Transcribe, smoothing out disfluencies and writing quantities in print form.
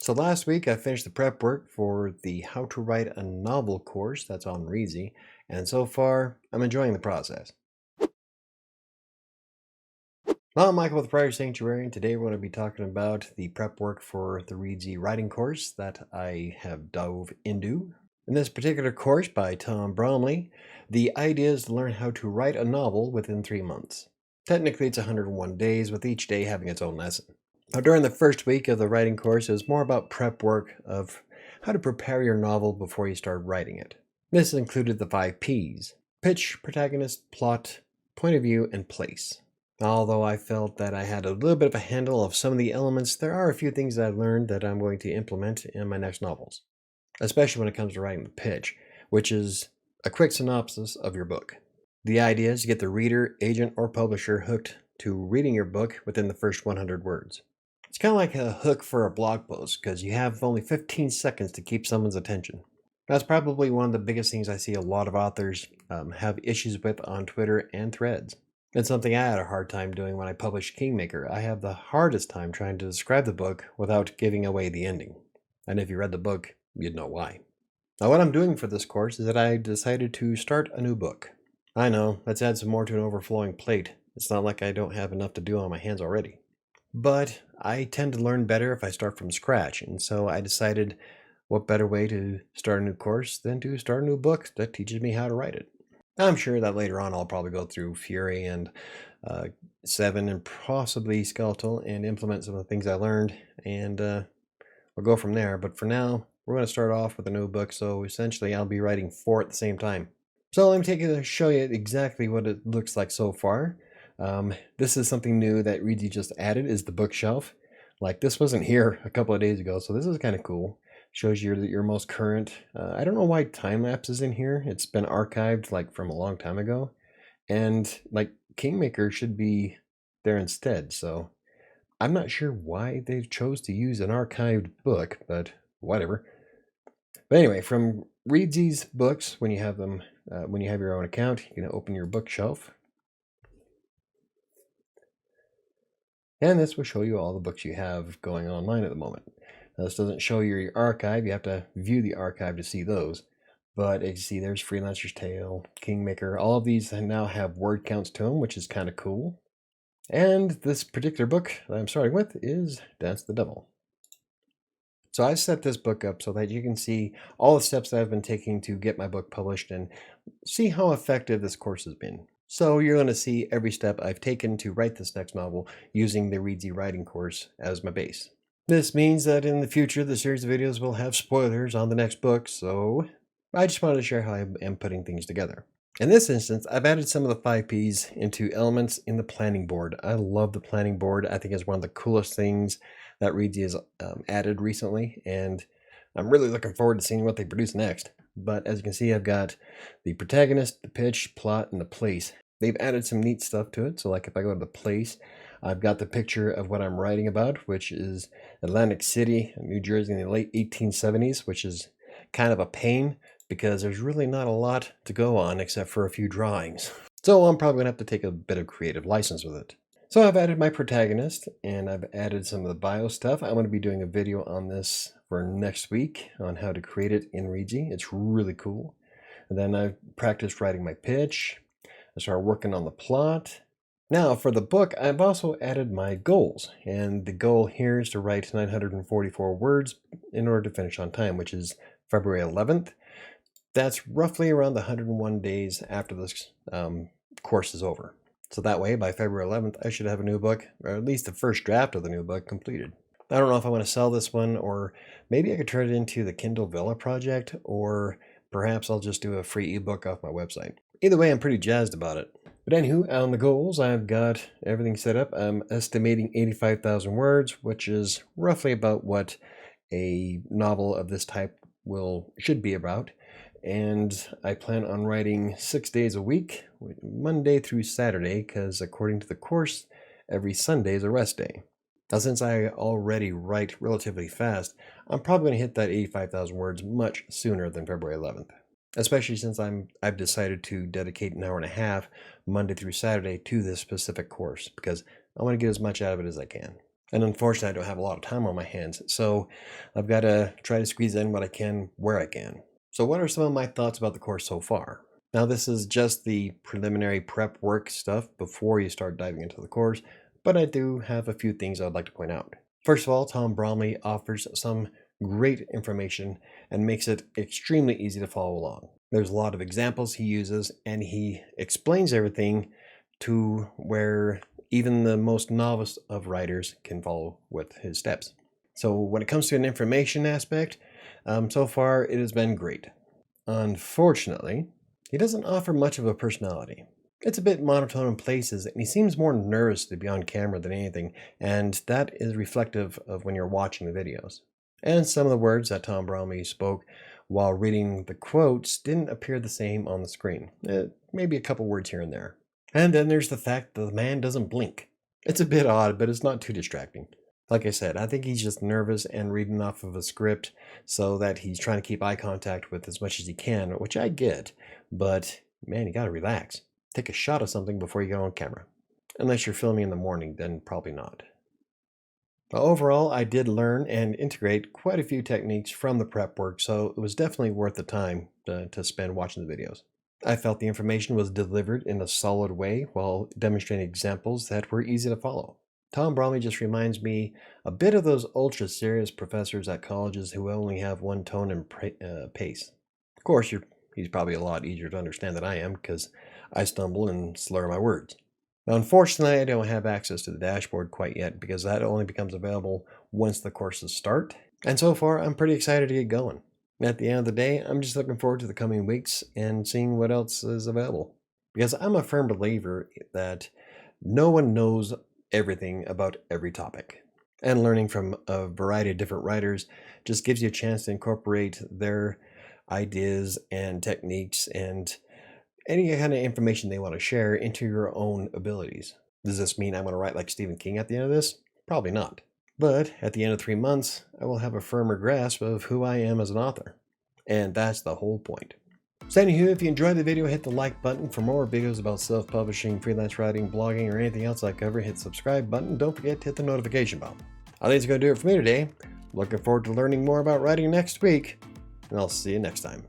So last week I finished the prep work for the How to Write a Novel course that's on Reedsy, and so far I'm enjoying the process. Well, I'm Michael with WriterSanctuary, and today we're going to be talking about the prep work for the Reedsy writing course that I have dove into. In this particular course by Tom Bromley, the idea is to learn how to write a novel within 3 months. Technically, it's 101 days, with each day having its own lesson. Now, during the first week of the writing course, it was more about prep work of how to prepare your novel before you start writing it. This included the 5 Ps: pitch, protagonist, plot, point of view, and place. Although I felt that I had a little bit of a handle of some of the elements, there are a few things I've learned that I'm going to implement in my next novels, especially when it comes to writing the pitch, which is a quick synopsis of your book. The idea is to get the reader, agent, or publisher hooked to reading your book within the first 100 words. It's kind of like a hook for a blog post because you have only 15 seconds to keep someone's attention. That's probably one of the biggest things I see a lot of authors have issues with on Twitter and Threads. It's something I had a hard time doing when I published Kingmaker. I have the hardest time trying to describe the book without giving away the ending. And if you read the book, you'd know why. Now, what I'm doing for this course is that I decided to start a new book. I know, let's add some more to an overflowing plate. It's not like I don't have enough to do on my hands already. But I tend to learn better if I start from scratch, and so I decided what better way to start a new course than to start a new book that teaches me how to write it. I'm sure that later on I'll probably go through Fury and 7 and possibly Skeletal and implement some of the things I learned, and we'll go from there. But for now, we're going to start off with a new book, so essentially I'll be writing 4 at the same time. So let me show you exactly what it looks like so far. This is something new that Reedsy just added, is the bookshelf. Like, this wasn't here a couple of days ago, so this is kind of cool. Shows you your most current. I don't know why time lapse is in here. It's been archived like from a long time ago, and like Kingmaker should be there instead. So I'm not sure why they chose to use an archived book, but whatever. But anyway, from Reedsy's books, when you have them, when you have your own account, you can open your bookshelf. And this will show you all the books you have going online at the moment. Now, this doesn't show you your archive. You have to view the archive to see those. But as you see, there's Freelancer's Tale, Kingmaker. All of these now have word counts to them, which is kind of cool. And this particular book that I'm starting with is Dance the Devil. So I set this book up so that you can see all the steps that I've been taking to get my book published and see how effective this course has been. So you're going to see every step I've taken to write this next novel using the Reedsy writing course as my base. This means that in the future, the series of videos will have spoilers on the next book, so I just wanted to share how I am putting things together. In this instance, I've added some of the 5Ps into elements in the planning board. I love the planning board. I think it's one of the coolest things that Reedsy has added recently, and I'm really looking forward to seeing what they produce next. But as you can see, I've got the protagonist, the pitch, plot, and the place. They've added some neat stuff to it. So like if I go to the place, I've got the picture of what I'm writing about, which is Atlantic City, New Jersey in the late 1870s, which is kind of a pain because there's really not a lot to go on except for a few drawings. So I'm probably going to have to take a bit of creative license with it. So I've added my protagonist and I've added some of the bio stuff. I'm going to be doing a video on this for next week on how to create it in Reedsy. It's really cool. And then I've practiced writing my pitch. I started working on the plot. Now for the book, I've also added my goals. And the goal here is to write 944 words in order to finish on time, which is February 11th. That's roughly around the 101 days after this course is over. So that way, by February 11th, I should have a new book, or at least the first draft of the new book, completed. I don't know if I want to sell this one, or maybe I could turn it into the Kindle Vella project, or perhaps I'll just do a free ebook off my website. Either way, I'm pretty jazzed about it. But anywho, on the goals, I've got everything set up. I'm estimating 85,000 words, which is roughly about what a novel of this type should be about. And I plan on writing 6 days a week, Monday through Saturday, because according to the course, every Sunday is a rest day. Now, since I already write relatively fast, I'm probably going to hit that 85,000 words much sooner than February 11th. Especially since I've decided to dedicate an hour and a half Monday through Saturday to this specific course, because I want to get as much out of it as I can. And unfortunately, I don't have a lot of time on my hands, so I've got to try to squeeze in what I can where I can. So what are some of my thoughts about the course so far? Now, this is just the preliminary prep work stuff before you start diving into the course, but I do have a few things I'd like to point out. First of all, Tom Bromley offers some great information and makes it extremely easy to follow along. There's a lot of examples he uses, and he explains everything to where even the most novice of writers can follow with his steps. So when it comes to an information aspect, so far it has been great. Unfortunately, he doesn't offer much of a personality. It's a bit monotone in places, and he seems more nervous to be on camera than anything, and that is reflective of when you're watching the videos. And some of the words that Tom Bromley spoke while reading the quotes didn't appear the same on the screen. Maybe a couple words here and there. And then there's the fact that the man doesn't blink. It's a bit odd, but it's not too distracting. Like I said, I think he's just nervous and reading off of a script so that he's trying to keep eye contact with as much as he can, which I get, but man, you gotta relax. Take a shot of something before you go on camera. Unless you're filming in the morning, then probably not. But overall, I did learn and integrate quite a few techniques from the prep work, so it was definitely worth the time to spend watching the videos. I felt the information was delivered in a solid way while demonstrating examples that were easy to follow. Tom Bromley just reminds me a bit of those ultra serious professors at colleges who only have one tone and pace. Of course, he's probably a lot easier to understand than I am because I stumble and slur my words. Now, unfortunately, I don't have access to the dashboard quite yet because that only becomes available once the courses start. And so far, I'm pretty excited to get going. At the end of the day, I'm just looking forward to the coming weeks and seeing what else is available. Because I'm a firm believer that no one knows everything about every topic. And learning from a variety of different writers just gives you a chance to incorporate their ideas and techniques and any kind of information they want to share into your own abilities. Does this mean I'm going to write like Stephen King at the end of this? Probably not. But at the end of 3 months, I will have a firmer grasp of who I am as an author. And that's the whole point. So anywho, if you enjoyed the video, hit the like button. For more videos about self-publishing, freelance writing, blogging, or anything else I cover, hit the subscribe button. Don't forget to hit the notification bell. I think it's going to do it for me today. Looking forward to learning more about writing next week, and I'll see you next time.